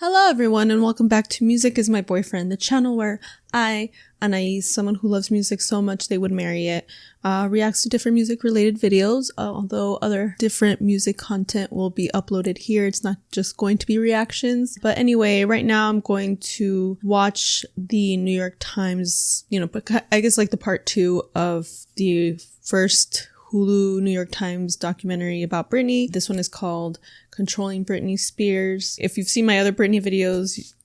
Hello everyone and welcome back to Music is My Boyfriend, the channel where I, Anais, someone who loves music so much they would marry it, reacts to different music related videos, although other different music content will be uploaded here. It's not just going to be reactions. But anyway, right now I'm going to watch the New York Times, I guess like the part 2 of the first Hulu New York Times documentary about Britney. This one is called Controlling Britney Spears. If you've seen my other Britney videos,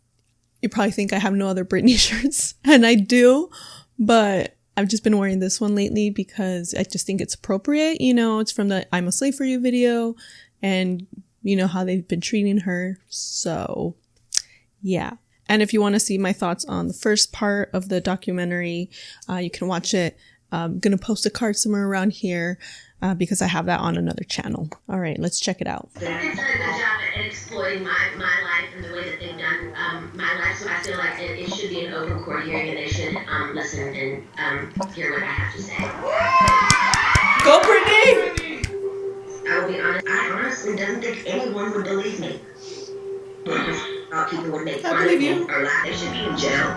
you probably think I have no other Britney shirts. And I do, but I've just been wearing this one lately because I just think it's appropriate. It's from the I'm a Slave for You video and you know how they've been treating her. So yeah. And if you want to see my thoughts on the first part of the documentary, you can watch it. I'm going to post a card somewhere around here because I have that on another channel. All right, let's check it out. They've done a good job at exploiting my life and the way that they've done my life, so I feel like it should be an open court hearing and they should listen and hear what I have to say. Go, Britney! I will be honest, I honestly don't think anyone would believe me. People would make fun of me or laugh. They should be in jail.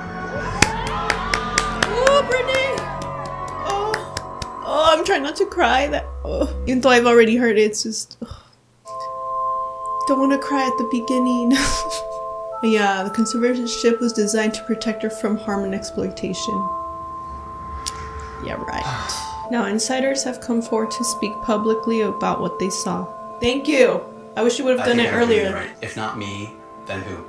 Oh, Britney! Oh, I'm trying not to cry. Even though I've already heard it, it's just... don't want to cry at the beginning. Yeah, the conservatorship was designed to protect her from harm and exploitation. Yeah, right. Now, insiders have come forward to speak publicly about what they saw. Thank you! I wish you would have done it earlier. Right. If not me, then who?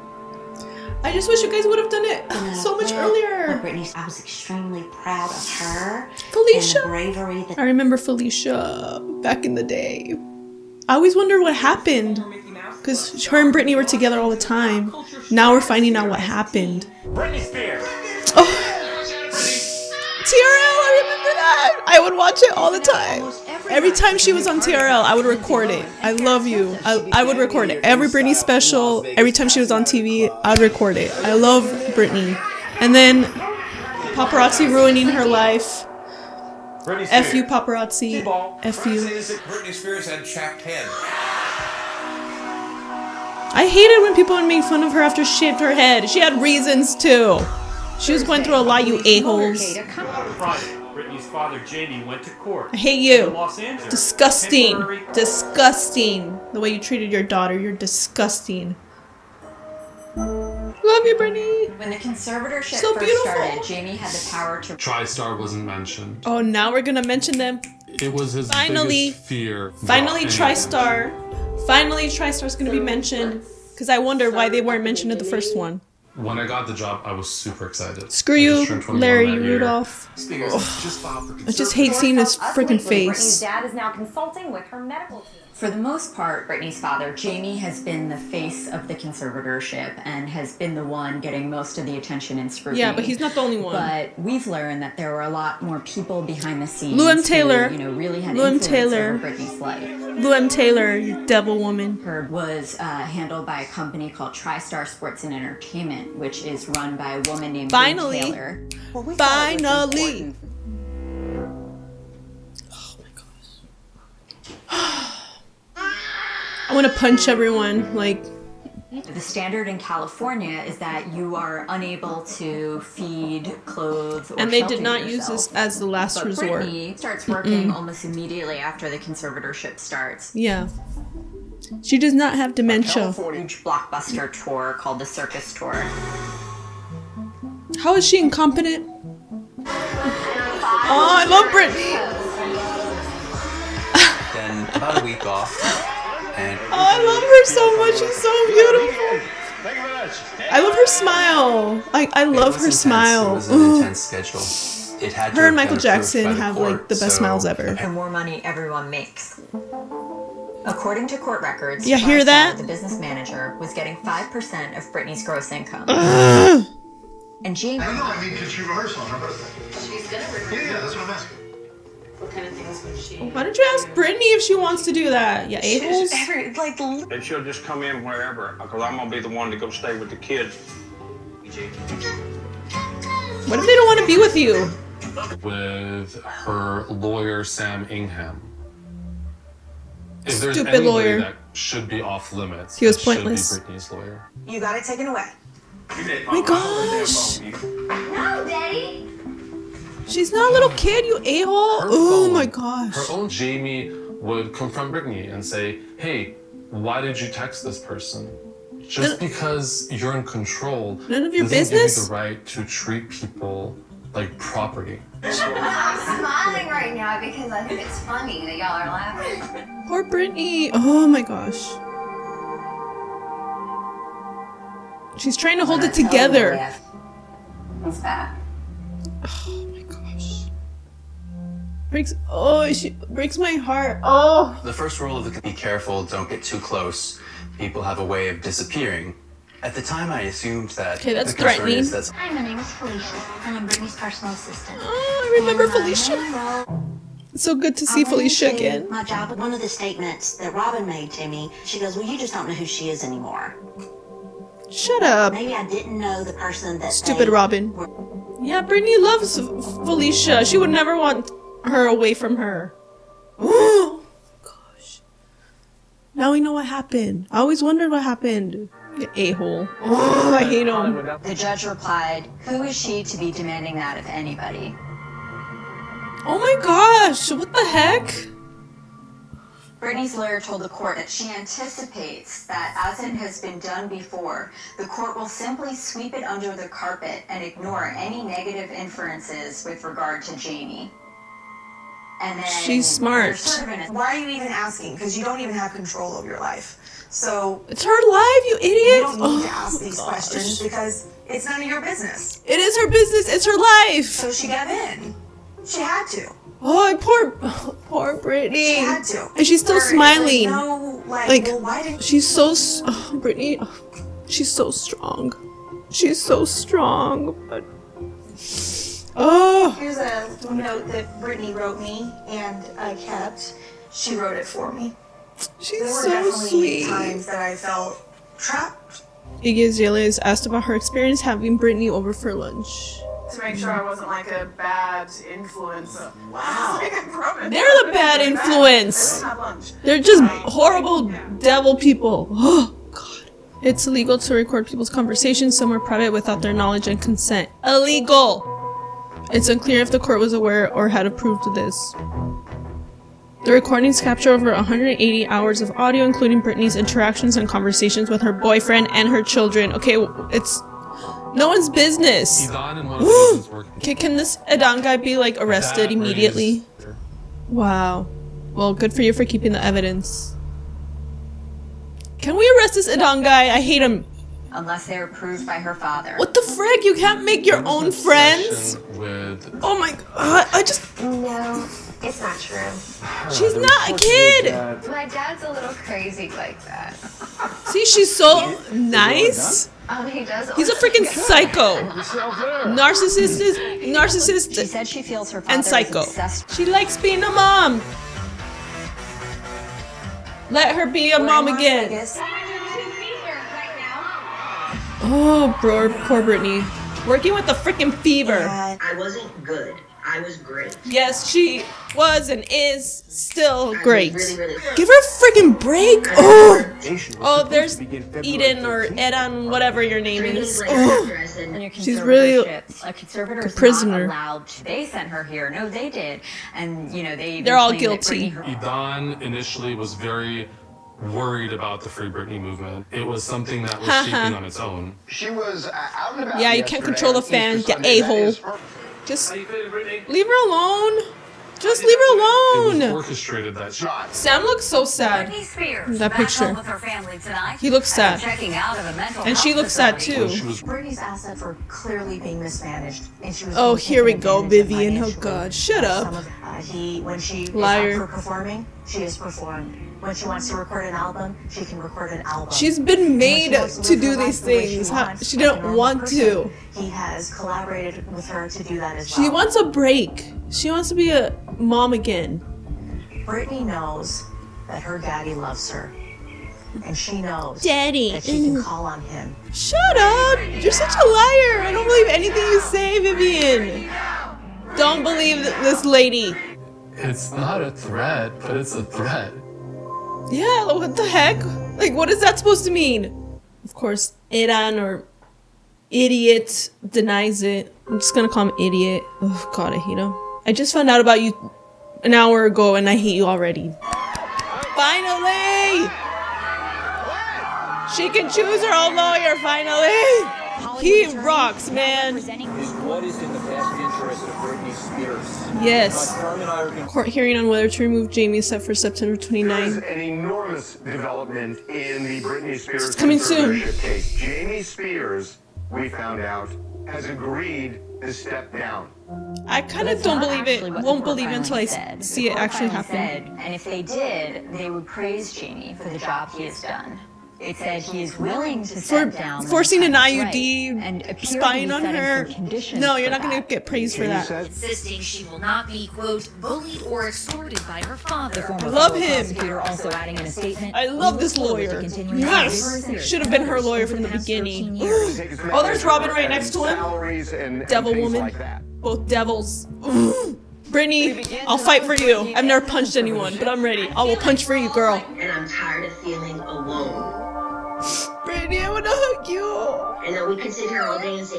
I just wish you guys would have done it so much earlier. Britney, I was extremely proud of her. Felicia. And the bravery that I remember Felicia back in the day. I always wonder what happened because her and Britney were together all the time. Now we're finding out what happened. Britney Spears. Oh, TRL, I remember that. I would watch it all the time. Every time she was on TRL, I would record it. I love you. I would record it. Every Britney special, every time she was on TV, I'd record it. I love Britney. And then paparazzi ruining her life. F you, paparazzi. F you. Britney Spears had chapped head. I hated when people would make fun of her after she shaved her head. She had reasons too. She was going through a lot, you a-holes. Britney's father, Jamie, went to court. I hate you. In Los Angeles. Disgusting. Disgusting. The way you treated your daughter, you're disgusting. Love you, Britney. when the conservatorship So first beautiful. started, Jamie had the power to TriStar wasn't mentioned. Oh, now we're gonna mention them. It was his Finally. biggest fear. Finally, about TriStar. Finally, TriStar's gonna be mentioned. Because I wonder why they weren't mentioned in the first one. When I got the job, I was super excited. Screw I you, just turned 21 Larry that year. Rudolph. Just filed for I just hate seeing his freaking face. Britney's dad is now consulting with her medical team. For the most part, Britney's father, Jamie, has been the face of the conservatorship and has been the one getting most of the attention and scrutiny. Yeah, but he's not the only one. But we've learned that there were a lot more people behind the scenes Lou Taylor. who, really had Lou influence Taylor. over Britney's life. Lou M. Taylor, you devil woman. Her was handled by a company called TriStar Sports and Entertainment, which is run by a woman named Finally. Lou Taylor. Finally. I want to punch everyone, like... The standard in California is that you are unable to feed, clothe, or And they did shelter not use yourself. this as the last But resort. Britney starts working almost immediately after the conservatorship starts. Yeah. She does not have dementia. A huge blockbuster tour called the Circus Tour. How is she incompetent? Oh, I love Britney! Then about a week off, and Oh, I love her so much. She's so beautiful. I love her smile. I love her smile. It was an intense schedule. It had to Her and have Michael been approved Jackson by the have court, like the best so smiles ever. The more money everyone makes. According to court records, You hear TriStar, that? the business manager, was getting 5% of Britney's gross income. And Jamie... I know, I mean, could she rehearse on her birthday? She's gonna record. Yeah, that's what I'm asking. What kind of things would she? Why don't you ask Britney if she wants to do that? Yeah, a-holes? And she'll just come in wherever, because I'm going to be the one to go stay with the kids. What if they don't want to be with you? With her lawyer, Sam Ingham. If there's Stupid anybody lawyer. that should be off limits. He was It pointless. Should be Britney's lawyer. You got it taken away. Oh my gosh. No, Daddy. She's not a little kid, you a-hole. Her Oh phone- my gosh. Her own Jamie would confront Britney and say, hey, why did you text this person? Just because you're in control None of your doesn't business? give you the right to treat people like property. I'm smiling right now because I think it's funny that y'all are laughing. Poor Britney. Oh my gosh. She's trying to hold it together. What's that? Oh my gosh. She breaks my heart. Oh. The first rule of the be careful, don't get too close. People have a way of disappearing. At the time, I assumed that. Okay, that's the concern threatening. is that Hi, my name is Felicia, and I'm Britney's personal assistant. Oh, I remember Felicia. It's so good to see Felicia again. My job, one of the statements that Robin made to me, she goes, well, you just don't know who she is anymore. Shut up. Maybe I didn't know the person that Stupid they Robin. were. Yeah, Britney loves Felicia. She would never want her away from her. Oh, gosh. Now we know what happened. I always wondered what happened. You a-hole. Oh, I hate him. The judge replied, "Who is she to be demanding that of anybody?" Oh my gosh. What the heck? Britney's lawyer told the court that she anticipates that, as it has been done before, the court will simply sweep it under the carpet and ignore any negative inferences with regard to Jamie. And then She's smart. there's sort of an- Why are you even asking? Because you don't even have control of your life. So It's her life, you you idiot. don't need to ask Oh, these gosh. questions because it's none of your business. It is her business. It's her life. So she gave in. She had to. Oh, poor Britney. She had to. And she's still There's smiling. no, Like, well, why didn't she's so, Britney, she's so strong. She's so strong, but, oh. Here's a note that Britney wrote me, and I kept. She wrote it for me. She's There were so definitely sweet. times that I felt trapped. Iggy Azalea is asked about her experience having Britney over for lunch. To make sure I wasn't like a bad influence. Wow. They're the bad influence. They're just horrible devil people. Oh, God. It's illegal to record people's conversations somewhere private without their knowledge and consent. Illegal! It's unclear if the court was aware or had approved of this. The recordings capture over 180 hours of audio, including Britney's interactions and conversations with her boyfriend and her children. Okay, it's no one's business. Idan and one of the agents working. Okay, can this Adan guy be like arrested That immediately? raised- Wow. Well, good for you for keeping the evidence. Can we arrest this Adan guy? I hate him. unless they're approved by her father. What the frick? You can't make your own friends? With Oh my god, I just... No, it's not true. She's not a kid! My dad's a little crazy like that. See, she's so nice. He does. He's a freaking psycho. Narcissist, She said she feels her father and psycho. is obsessed. She likes being a mom. Let her be a mom again. Oh, poor Britney. Working with the freaking fever. I wasn't good. I was great. Yes, she was and is still great. Really, really. Give her a freaking break. Oh, there's Eden or Edan, whatever your name is. Oh. She's really a conservator is prisoner. not allowed to. They sent her here. No, they did. And you know They're all claimed that guilty. Britney- Idan initially was very worried about the Free Britney movement. It was something that was Haha. shaping on its own. She was out and about. Yeah, you can't control the fan, you a-hole. Just leave her alone. Just leave her It was alone. orchestrated that shot. Sam looks so sad. Britney Spears. That back picture. home with her family tonight. He looks sad. Checking out of a mental And she health looks sad facility. too. She was Britney's assets were clearly being mismanaged, and she was. Oh, being here we taken go, advantage of Vivian. Oh financially. god, shut up. When she Liar. is up for performing, she is performed. When she wants to record an album, she can record an album. She's been And when made she wants to live do her life these the way things. wants, She like a didn't normal want person, to. He has collaborated with her to do that as well. She wants a break. She wants to be a mom again. Britney knows that her daddy loves her, and she knows Daddy. that she can call on him. Shut up! You're such a liar! I don't believe anything you say, Vivian! Don't believe this lady. It's not a threat, but it's a threat. Yeah, what the heck? Like, what is that supposed to mean? Of course, Iran or idiot denies it. I'm just gonna call him idiot. Oh god, I hate him. I just found out about you an hour ago and I hate you already. Finally! She can choose her own lawyer, finally! He rocks, man. What is in the best interest of Britney Spears? Yes. Court hearing on whether to remove Jamie is set for September 29. There's an enormous development in the Britney Spears It's coming soon. case. Jamie Spears, we found out, has agreed to step down. I kind of don't believe it. Won't believe it until I see it actually happen. And if they did, they would praise Jamie for the job he has done. It said he is willing to step down. Forcing an IUD, right, and spying on her. No, you're not going to get praised for that. Insisting she will not be, quote, bullied or extorted by her father. I love him. Also adding in a statement, I love this lawyer. Yes! Should have been her lawyer from the beginning. Oh, there's Robin right next to him. Devil woman. Both devils. Britney, I'll fight for you. I've never punched anyone, but I'm ready. I will punch for you, girl. And I'm tired of feeling alone. Britney, I want to hug you. I know we could sit here all day and say,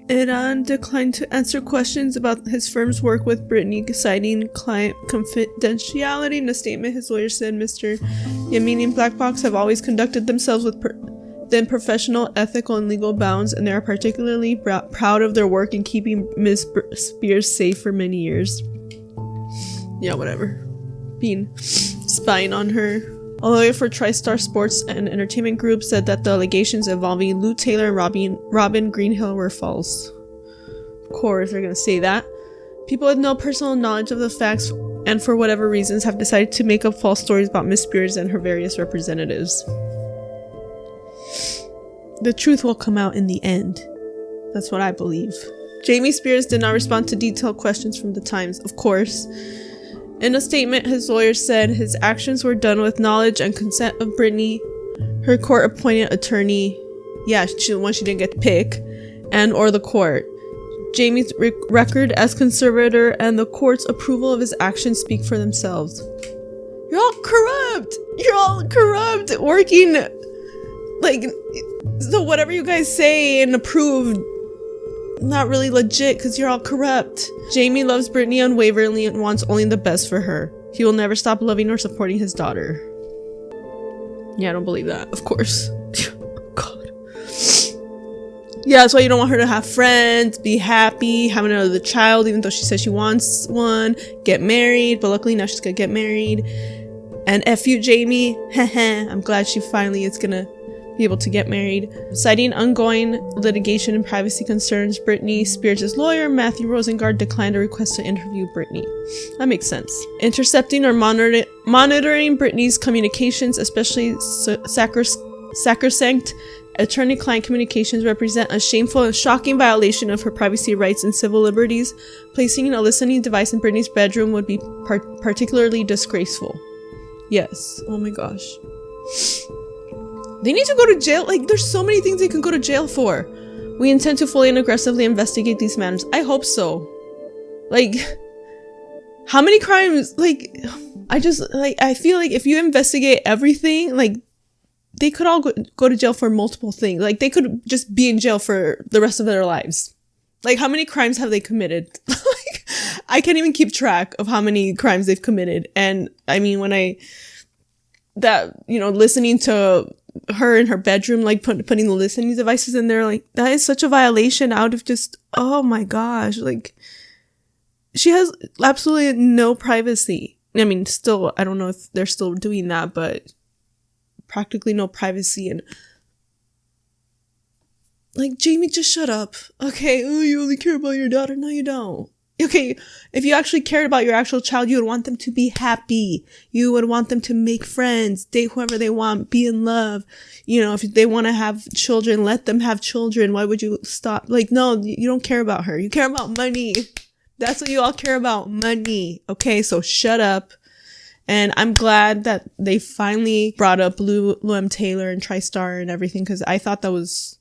Iran declined to answer questions about his firm's work with Britney, citing client confidentiality. In a statement, his lawyer said Mr. Yamini and Black Box have always conducted themselves within professional, ethical, and legal bounds, and they are particularly proud of their work in keeping Ms. Spears safe for many years. Yeah, whatever. Spying on her. A lawyer for TriStar Sports and Entertainment Group said that the allegations involving Lou Taylor and Robin Greenhill were false. Of course, they're gonna say that. People with no personal knowledge of the facts and for whatever reasons have decided to make up false stories about Miss Spears and her various representatives. The truth will come out in the end. That's what I believe. Jamie Spears did not respond to detailed questions from the Times, of course. In a statement, his lawyer said his actions were done with knowledge and consent of Britney, her court-appointed attorney, the one she didn't get to pick, and or the court. Jamie's record as conservator and the court's approval of his actions speak for themselves. You're all corrupt! You're all corrupt! Working, so whatever you guys say and approve, not really legit because you're all corrupt. Jamie loves Britney unwaveringly and wants only the best for her. He will never stop loving or supporting his daughter. Yeah, I don't believe that, of course. God. Yeah, that's why you don't want her to have friends, be happy, have another child, even though she says she wants one, get married, but luckily now she's gonna get married. And F you, Jamie. I'm glad she finally is gonna be able to get married. Citing ongoing litigation and privacy concerns, Britney Spears' lawyer, Matthew Rosengard, declined a request to interview Britney. That makes sense. Intercepting or monitoring Britney's communications, especially sacrosanct attorney-client communications, represent a shameful and shocking violation of her privacy rights and civil liberties. Placing a listening device in Britney's bedroom would be particularly disgraceful. Yes. Oh my gosh. They need to go to jail. There's so many things they can go to jail for. We intend to fully and aggressively investigate these matters. I hope so. How many crimes? I feel like if you investigate everything, they could all go to jail for multiple things. They could just be in jail for the rest of their lives. How many crimes have they committed? I can't even keep track of how many crimes they've committed. And I mean, listening to her in her bedroom, putting the listening devices in there, that is such a violation out of just, oh my gosh, she has absolutely no privacy. I mean, still, I don't know if they're still doing that, but practically no privacy. And Jamie, just shut up. Okay, you only care about your daughter. No, you don't. Okay, if you actually cared about your actual child, you would want them to be happy. You would want them to make friends, date whoever they want, be in love. If they want to have children, let them have children. Why would you stop? No, you don't care about her. You care about money. That's what you all care about, money. Okay, so shut up And I'm glad that they finally brought up Luam Taylor and TriStar and everything, because I thought that was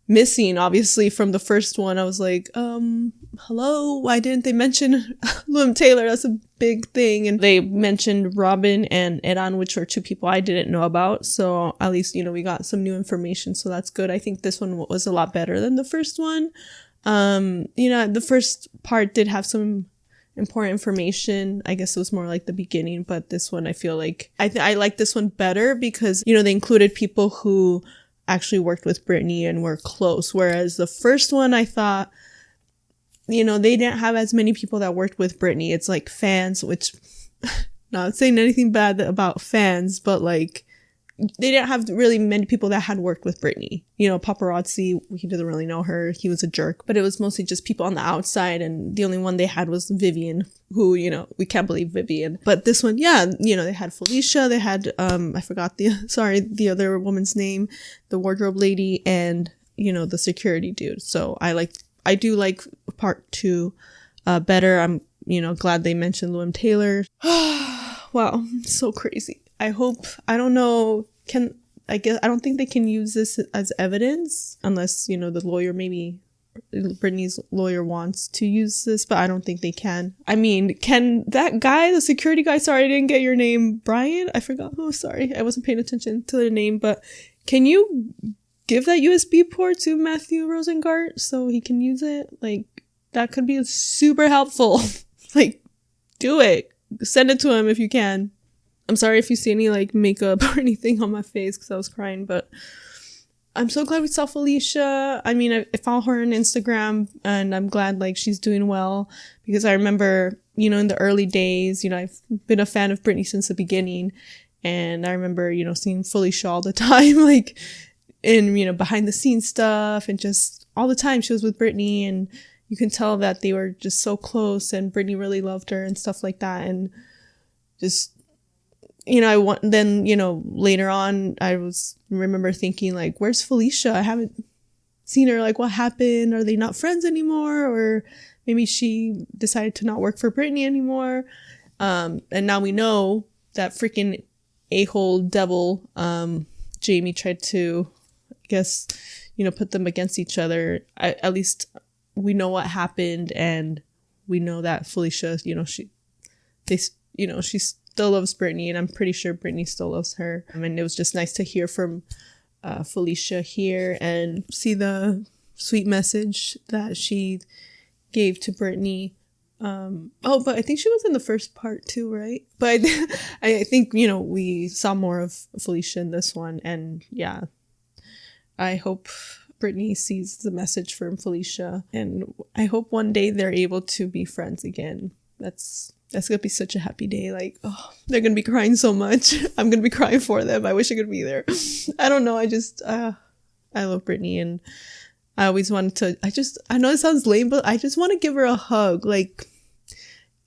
missing, obviously, from the first one. I was like, hello, why didn't they mention Luam Taylor? That's a big thing. And they mentioned Robin and Eran, which are two people I didn't know about. So at least, we got some new information. So that's good. I think this one was a lot better than the first one. The first part did have some important information. I guess it was more like the beginning, but this one, I feel like I like this one better because, they included people who actually worked with Britney and were close. Whereas the first one, I thought, they didn't have as many people that worked with Britney. It's like fans, which not saying anything bad about fans, but like they didn't have really many people that had worked with Britney. Paparazzi, he doesn't really know her. He was a jerk, but it was mostly just people on the outside. And the only one they had was Vivian, who, we can't believe Vivian. But this one, yeah, they had Felicia, they had, I forgot the other woman's name, the wardrobe lady, and, the security dude. So I do like part 2 better. I'm, glad they mentioned Luam Taylor. Wow, so crazy. I don't know, I don't think they can use this as evidence unless, the lawyer, maybe Britney's lawyer wants to use this, but I don't think they can. I mean, can that guy, the security guy, sorry, I didn't get your name, Brian? I forgot. Oh, sorry. I wasn't paying attention to the name, but can you give that USB port to Matthew Rosengart so he can use it? Like, that could be super helpful. Like, do it. Send it to him if you can. I'm sorry if you see any like makeup or anything on my face because I was crying, but I'm so glad we saw Felicia. I mean, I follow her on Instagram and I'm glad like she's doing well because I remember, in the early days, I've been a fan of Britney since the beginning. And I remember, seeing Felicia all the time, like in, behind the scenes stuff and just all the time she was with Britney and you can tell that they were just so close and Britney really loved her and stuff like that. And just, later on, remember thinking like, where's Felicia? I haven't seen her. Like, what happened? Are they not friends anymore? Or maybe she decided to not work for Britney anymore. And now we know that freaking a-hole devil, Jamie tried to, I guess, put them against each other. At least we know what happened and we know that Felicia, she still loves Britney, and I'm pretty sure Britney still loves her. And it was just nice to hear from Felicia here and see the sweet message that she gave to Britney. But I think she was in the first part too, right? But I think, we saw more of Felicia in this one. And yeah, I hope Britney sees the message from Felicia. And I hope one day they're able to be friends again. That's gonna be such a happy day. Like, oh, they're gonna be crying so much. I'm gonna be crying for them. I wish I could be there. I don't know. I love Britney and I always wanted to, I know it sounds lame, but I just want to give her a hug. Like,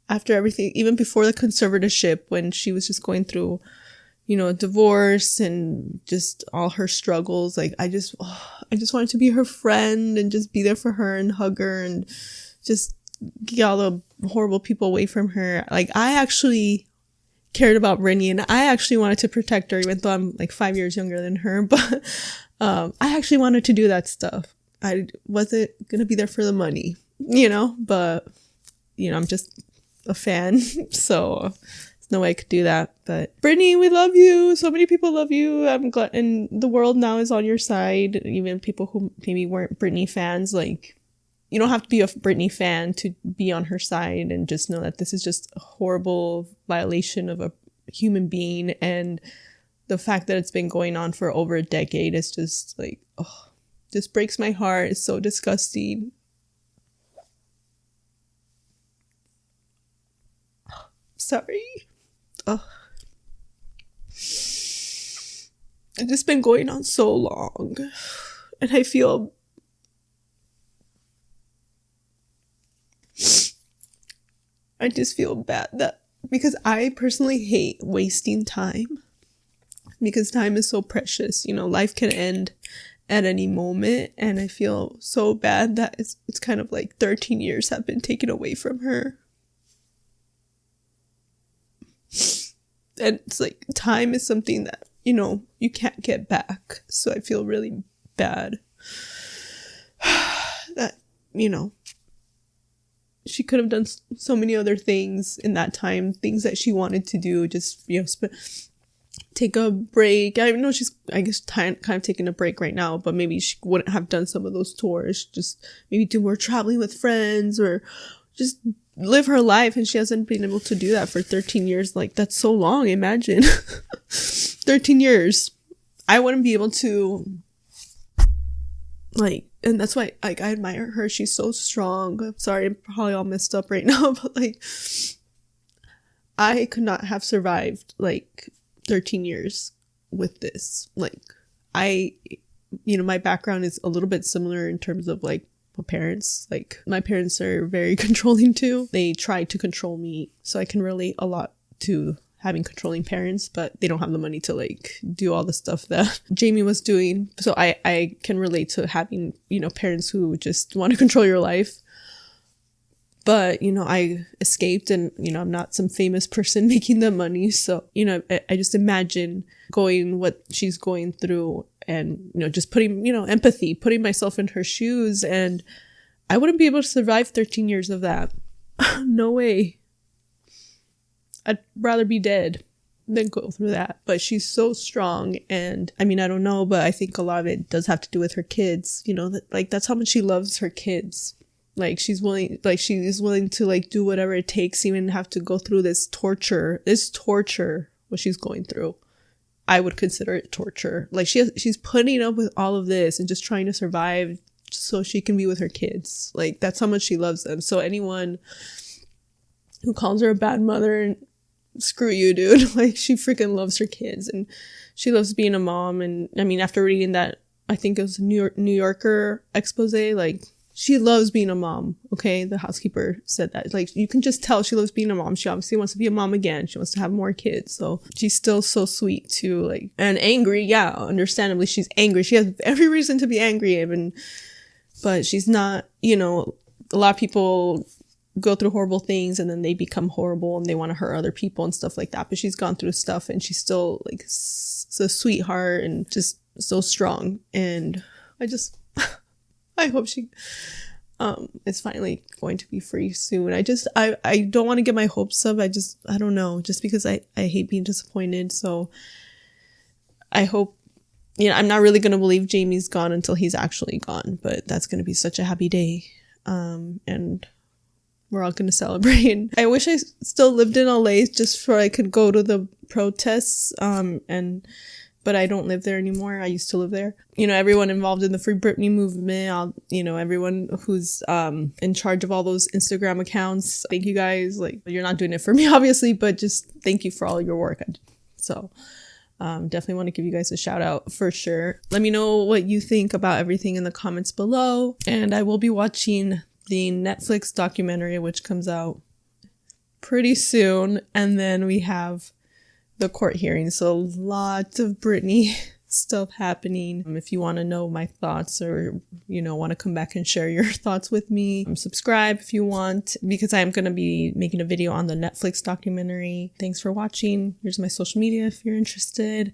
after everything, even before the conservatorship, when she was just going through, a divorce and just all her struggles. Like, I just wanted to be her friend and just be there for her and hug her and just get all the horrible people away from her. Like, I actually cared about Britney and I actually wanted to protect her, even though I'm like 5 years younger than her. But I actually wanted to do that stuff. I wasn't gonna be there for the money, but I'm just a fan, so there's no way I could do that. But Britney, we love you. So many people love you. I'm glad, and the world now is on your side. Even people who maybe weren't Britney fans, like, you don't have to be a Britney fan to be on her side, and just know that this is just a horrible violation of a human being, and the fact that it's been going on for over a decade is just like, oh, this breaks my heart. It's so disgusting. Sorry. Oh. It's just been going on so long. And I feel bad that, because I personally hate wasting time. Because time is so precious. Life can end at any moment. And I feel so bad that it's kind of like 13 years have been taken away from her. And it's like, time is something that, you know, you can't get back. So I feel really bad that, you know, she could have done so many other things in that time, things that she wanted to do, just, you know, take a break. I know she's, I guess, kind of taking a break right now, but maybe she wouldn't have done some of those tours. Just maybe do more traveling with friends or just live her life. And she hasn't been able to do that for 13 years. Like, that's so long. Imagine 13 years. I wouldn't be able to, like, and that's why, like, I admire her. She's so strong. I'm sorry, I'm probably all messed up right now, but like, I could not have survived like 13 years with this. Like, you know, my background is a little bit similar in terms of like my parents. Like, my parents are very controlling too. They try to control me, so I can relate a lot to having controlling parents, but they don't have the money to like do all the stuff that Jamie was doing. So I can relate to having, you know, parents who just want to control your life. But, you know, I escaped and, you know, I'm not some famous person making the money. So, you know, I just imagine going what she's going through and, you know, just putting, you know, empathy, putting myself in her shoes. And I wouldn't be able to survive 13 years of that. No way. I'd rather be dead than go through that. But she's so strong. And I mean, I don't know, but I think a lot of it does have to do with her kids. You know, that, like, that's how much she loves her kids. Like, she is willing to like do whatever it takes, even have to go through this torture, what she's going through. I would consider it torture. Like, she's putting up with all of this and just trying to survive so she can be with her kids. Like, that's how much she loves them. So anyone who calls her a bad mother, screw you, dude. Like, she freaking loves her kids and she loves being a mom. And I mean, after reading that, I think it was a New Yorker expose, like, she loves being a mom. Okay. The housekeeper said that. Like, you can just tell she loves being a mom. She obviously wants to be a mom again. She wants to have more kids. So she's still so sweet too. Like, and angry. Yeah. Understandably, she's angry. She has every reason to be angry. But she's not, you know, a lot of people go through horrible things and then they become horrible and they want to hurt other people and stuff like that. But she's gone through stuff and she's still like so sweetheart and just so strong. And I hope she is finally going to be free soon. I don't want to get my hopes up. I don't know, just because I hate being disappointed. So I hope, you know, I'm not really going to believe Jamie's gone until he's actually gone, but that's going to be such a happy day. And we're all going to celebrate. I wish I still lived in LA just so I could go to the protests. But I don't live there anymore. I used to live there. You know, everyone involved in the Free Britney movement, you know, everyone who's in charge of all those Instagram accounts. Thank you guys. Like, you're not doing it for me, obviously, but just thank you for all your work. So definitely want to give you guys a shout out for sure. Let me know what you think about everything in the comments below. And I will be watching the Netflix documentary, which comes out pretty soon. And then we have the court hearing, so a lot of Britney stuff happening. If you want to know my thoughts or, you know, want to come back and share your thoughts with me, subscribe if you want, because I am going to be making a video on the Netflix documentary. Thanks for watching. Here's my social media if you're interested.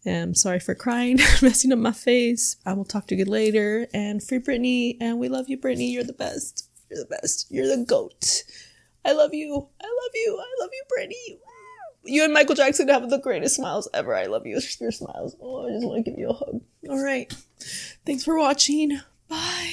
I'm sorry for crying, messing up my face. I will talk to you later. And free Britney, and we love you, Britney. You're the best. You're the best. You're the GOAT. I love you. I love you. I love you, Britney. You and Michael Jackson have the greatest smiles ever. I love you. Your smiles. Oh, I just want to give you a hug. All right. Thanks for watching. Bye.